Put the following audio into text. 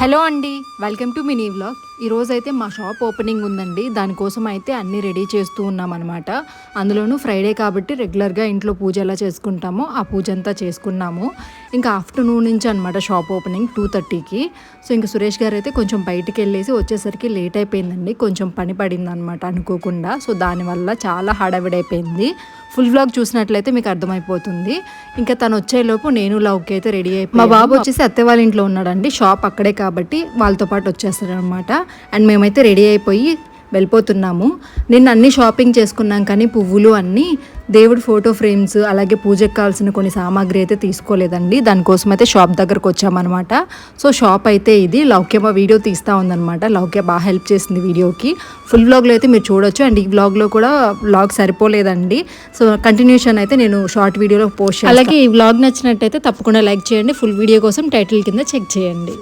Hello అండి, welcome to mini vlog. ఈరోజు అయితే మా షాప్ ఓపెనింగ్ ఉందండి. దానికోసం అయితే అన్నీ రెడీ చేస్తూ ఉన్నాం అనమాట. అందులోనూ ఫ్రైడే కాబట్టి రెగ్యులర్గా ఇంట్లో పూజ ఎలా చేసుకుంటామో ఆ పూజ అంతా చేసుకున్నాము. ఇంకా ఆఫ్టర్నూన్ నుంచి అనమాట షాప్ ఓపెనింగ్ 2:30కి. సో ఇంకా సురేష్ గారు అయితే కొంచెం బయటికి వెళ్ళేసి వచ్చేసరికి లేట్ అయిపోయిందండి. కొంచెం పని పడింది అనమాట అనుకోకుండా. సో దానివల్ల చాలా హడావిడైపోయింది. ఫుల్ వ్లాగ్ చూసినట్లయితే మీకు అర్థమైపోతుంది. ఇంకా తను వచ్చేలోపు నేను లవ్కి అయితే రెడీ అయిపోయి, మా బాబు వచ్చేసి అత్తే వాళ్ళ ఇంట్లో ఉన్నాడండి. షాప్ అక్కడే కాబట్టి వాళ్ళతో పాటు వచ్చేస్తారనమాట. అండ్ మేమైతే రెడీ అయిపోయి వెళ్ళిపోతున్నాము. నిన్న అన్ని షాపింగ్ చేసుకున్నాం కానీ పువ్వులు అన్నీ, దేవుడి ఫోటో ఫ్రేమ్స్, అలాగే పూజకు కావాల్సిన కొన్ని సామాగ్రి అయితే తీసుకోలేదండి. దానికోసం అయితే షాప్ దగ్గరకు వచ్చామన్నమాట. సో షాప్ అయితే ఇది. లౌక్య మా వీడియో తీస్తూ ఉందన్నమాట. లౌక్య బాగా హెల్ప్ చేసింది వీడియోకి. ఫుల్ వ్లాగ్లో అయితే మీరు చూడొచ్చు. అండ్ ఈ వ్లాగ్లో కూడా వ్లాగ్ సరిపోలేదండి. సో కంటిన్యూషన్ అయితే నేను షార్ట్ వీడియోలో పోస్ట్ చేస్తాను. అలాగే ఈ వ్లాగ్ నచ్చినట్టయితే తప్పకుండా లైక్ చేయండి. ఫుల్ వీడియో కోసం టైటిల్ కింద చెక్ చేయండి.